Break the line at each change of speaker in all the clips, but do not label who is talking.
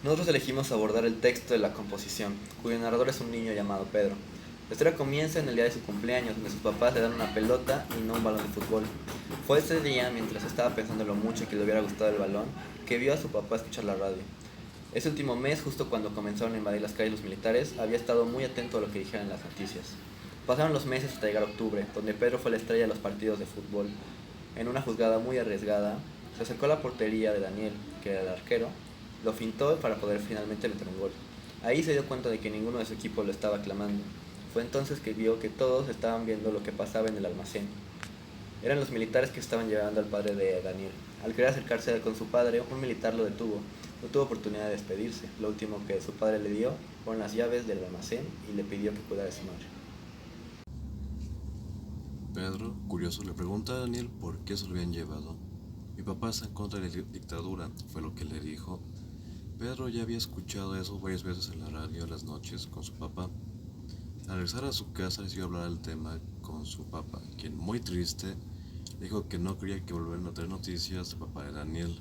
Nosotros elegimos abordar el texto de la composición, cuyo narrador es un niño llamado Pedro. La historia comienza en el día de su cumpleaños, donde sus papás le dan una pelota y no un balón de fútbol. Fue ese día, mientras estaba pensando en lo mucho que le hubiera gustado el balón, que vio a su papá escuchar la radio. Ese último mes, justo cuando comenzaron a invadir las calles los militares, había estado muy atento a lo que dijeran las noticias. Pasaron los meses hasta llegar octubre, donde Pedro fue la estrella de los partidos de fútbol. En una jugada muy arriesgada, se acercó a la portería de Daniel, que era el arquero, lo fintó para poder finalmente meter un gol. Ahí se dio cuenta de que ninguno de su equipo lo estaba aclamando. Fue entonces que vio que todos estaban viendo lo que pasaba en el almacén. Eran los militares que estaban llevando al padre de Daniel. Al querer acercarse con su padre, un militar lo detuvo. No tuvo oportunidad de despedirse. Lo último que su padre le dio fueron las llaves del almacén y le pidió que cuidara de su madre.
Pedro, curioso, le pregunta a Daniel por qué se lo habían llevado. Mi papá está en contra de la dictadura, fue lo que le dijo. Pedro ya había escuchado eso varias veces en la radio a las noches con su papá. Al regresar a su casa decidió hablar del tema con su papá, quien muy triste le dijo que no quería que volvieran a tener noticias de papá de Daniel.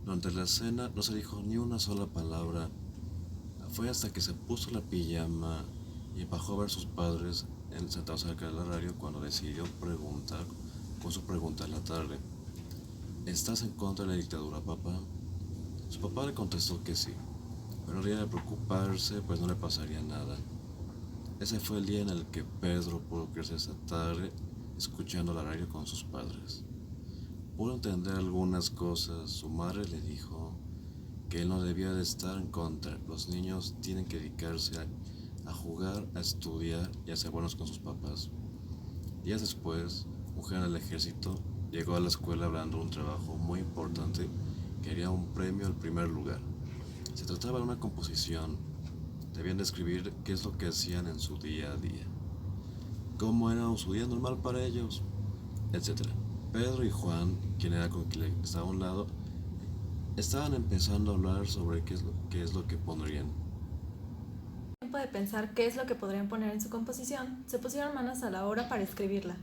Durante la cena no se dijo ni una sola palabra. Fue hasta que se puso la pijama y bajó a ver a sus padres sentados cerca de la radio cuando decidió preguntar con su pregunta en la tarde: ¿estás en contra de la dictadura, papá? Su papá le contestó que sí, pero no debía de preocuparse, pues no le pasaría nada. Ese fue el día en el que Pedro pudo crecer esa tarde escuchando la radio con sus padres. Pudo entender algunas cosas. Su madre le dijo que él no debía de estar en contra. Los niños tienen que dedicarse a jugar, a estudiar y a ser buenos con sus papás. Días después, un general del ejército llegó a la escuela hablando de un trabajo muy importante. Quería un premio al primer lugar. Se trataba de una composición. Debían describir qué es lo que hacían en su día a día, cómo era su día normal para ellos, etcétera. Pedro y Juan, quien era con quien estaba a un lado, estaban empezando a hablar sobre qué es lo que pondrían.
Tiempo de pensar qué es lo que podrían poner en su composición, se pusieron manos a la obra para escribirla.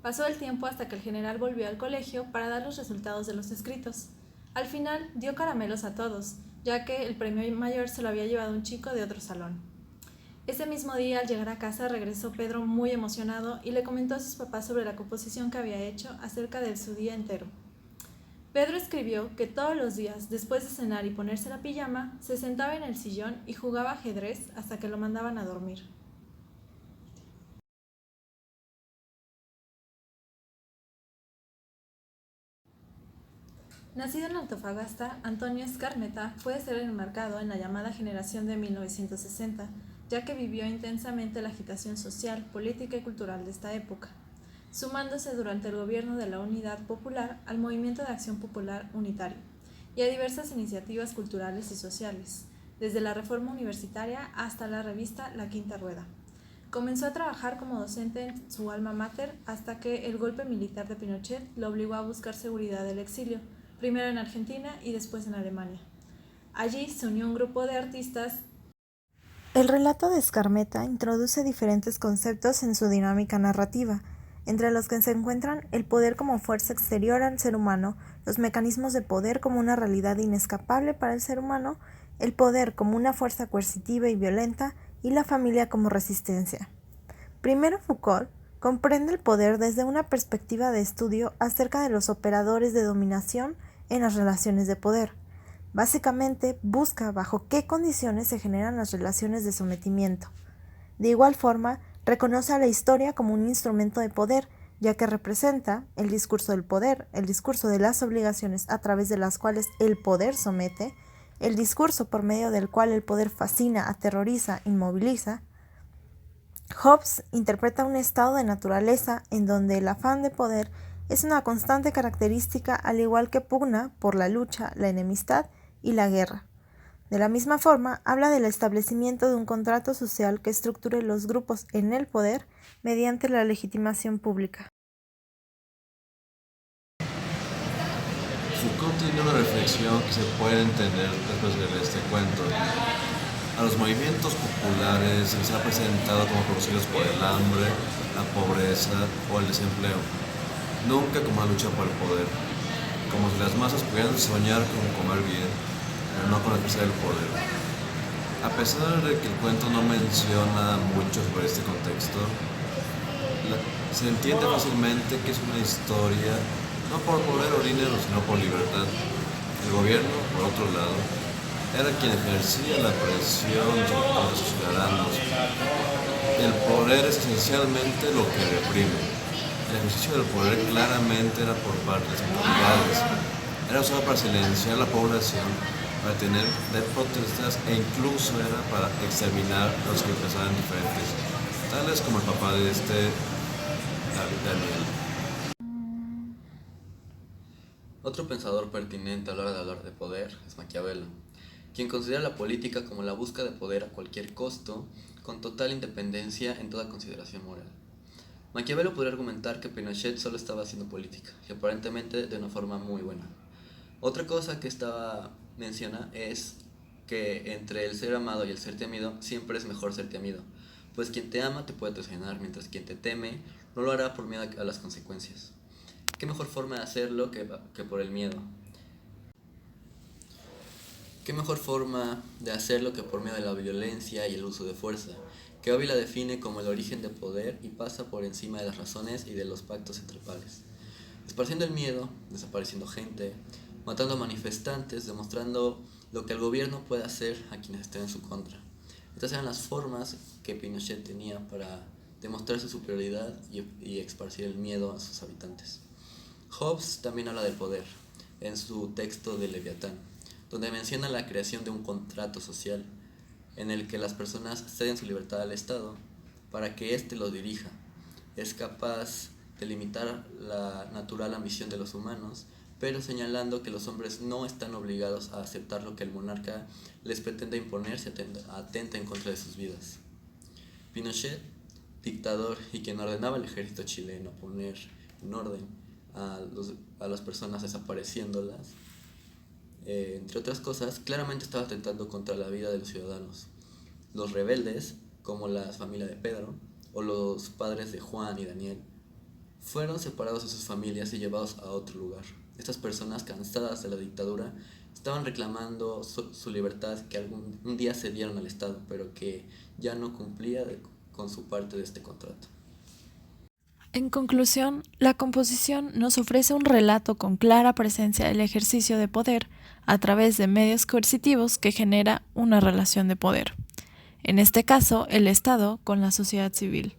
Pasó el tiempo hasta que el general volvió al colegio para dar los resultados de los escritos. Al final dio caramelos a todos, ya que el premio mayor se lo había llevado un chico de otro salón. Ese mismo día, al llegar a casa, regresó Pedro muy emocionado y le comentó a sus papás sobre la composición que había hecho acerca de su día entero. Pedro escribió que todos los días, después de cenar y ponerse la pijama, se sentaba en el sillón y jugaba ajedrez hasta que lo mandaban a dormir. Nacido en Antofagasta, Antonio Escarmeta puede ser enmarcado en la llamada generación de 1960, ya que vivió intensamente la agitación social, política y cultural de esta época, sumándose durante el gobierno de la Unidad Popular al Movimiento de Acción Popular Unitario y a diversas iniciativas culturales y sociales, desde la reforma universitaria hasta la revista La Quinta Rueda. Comenzó a trabajar como docente en su alma mater hasta que el golpe militar de Pinochet lo obligó a buscar seguridad del exilio, primero en Argentina y después en Alemania. Allí se unió un grupo de artistas. El relato de Escarmeta introduce diferentes conceptos en su dinámica narrativa, entre los que se encuentran el poder como fuerza exterior al ser humano, los mecanismos de poder como una realidad inescapable para el ser humano, el poder como una fuerza coercitiva y violenta, y la familia como resistencia. Primero, Foucault comprende el poder desde una perspectiva de estudio acerca de los operadores de dominación en las relaciones de poder. Básicamente, busca bajo qué condiciones se generan las relaciones de sometimiento. De igual forma, reconoce a la historia como un instrumento de poder, ya que representa el discurso del poder, el discurso de las obligaciones a través de las cuales el poder somete, el discurso por medio del cual el poder fascina, aterroriza, inmoviliza. Hobbes interpreta un estado de naturaleza en donde el afán de poder es una constante característica, al igual que pugna por la lucha, la enemistad y la guerra. De la misma forma, habla del establecimiento de un contrato social que estructure los grupos en el poder mediante la legitimación pública.
Foucault tiene una reflexión que se puede entender después de leer este cuento. A los movimientos populares se les ha presentado como producidos por el hambre, la pobreza o el desempleo, nunca como una lucha por el poder, como si las masas pudieran soñar con comer bien. pero no con ejercer el poder. A pesar de que el cuento no menciona mucho sobre este contexto, se entiende fácilmente que es una historia no por poder o dinero, sino por libertad. El gobierno, por otro lado, era quien ejercía la presión sobre sus ciudadanos. El poder es esencialmente lo que reprime. El ejercicio del poder claramente era por parte de las autoridades. Era usado para silenciar a la población, para tener protestas e incluso era para exterminar a los que pensaban diferentes, tales como el papá de Daniel.
Otro pensador pertinente a la hora de hablar de poder es Maquiavelo, quien considera la política como la búsqueda de poder a cualquier costo, con total independencia en toda consideración moral. Maquiavelo podría argumentar que Pinochet solo estaba haciendo política, y aparentemente de una forma muy buena. Otra cosa que menciona es que entre el ser amado y el ser temido siempre es mejor ser temido, pues quien te ama te puede traicionar, mientras quien te teme no lo hará por miedo a las consecuencias. ¿Qué mejor forma de hacerlo que por el miedo? ¿Qué mejor forma de hacerlo que por medio de la violencia y el uso de fuerza? Que Ovi la define como el origen de poder y pasa por encima de las razones y de los pactos entre pares. Esparciendo el miedo, desapareciendo gente, matando a manifestantes, demostrando lo que el gobierno puede hacer a quienes estén en su contra. Estas eran las formas que Pinochet tenía para demostrar su superioridad y esparcir el miedo a sus habitantes. Hobbes también habla del poder en su texto de Leviatán, donde menciona la creación de un contrato social en el que las personas ceden su libertad al Estado para que éste lo dirija. Es capaz de limitar la natural ambición de los humanos, pero señalando que los hombres no están obligados a aceptar lo que el monarca les pretende imponer si atenta en contra de sus vidas. Pinochet, dictador y quien ordenaba al ejército chileno poner en orden a las personas desapareciéndolas, entre otras cosas, claramente estaba atentando contra la vida de los ciudadanos. Los rebeldes, como la familia de Pedro o los padres de Juan y Daniel, fueron separados de sus familias y llevados a otro lugar. Estas personas, cansadas de la dictadura, estaban reclamando su libertad que un día cedieron al Estado, pero que ya no cumplía con su parte de este contrato.
En conclusión, la composición nos ofrece un relato con clara presencia del ejercicio de poder a través de medios coercitivos que genera una relación de poder. En este caso, el Estado con la sociedad civil.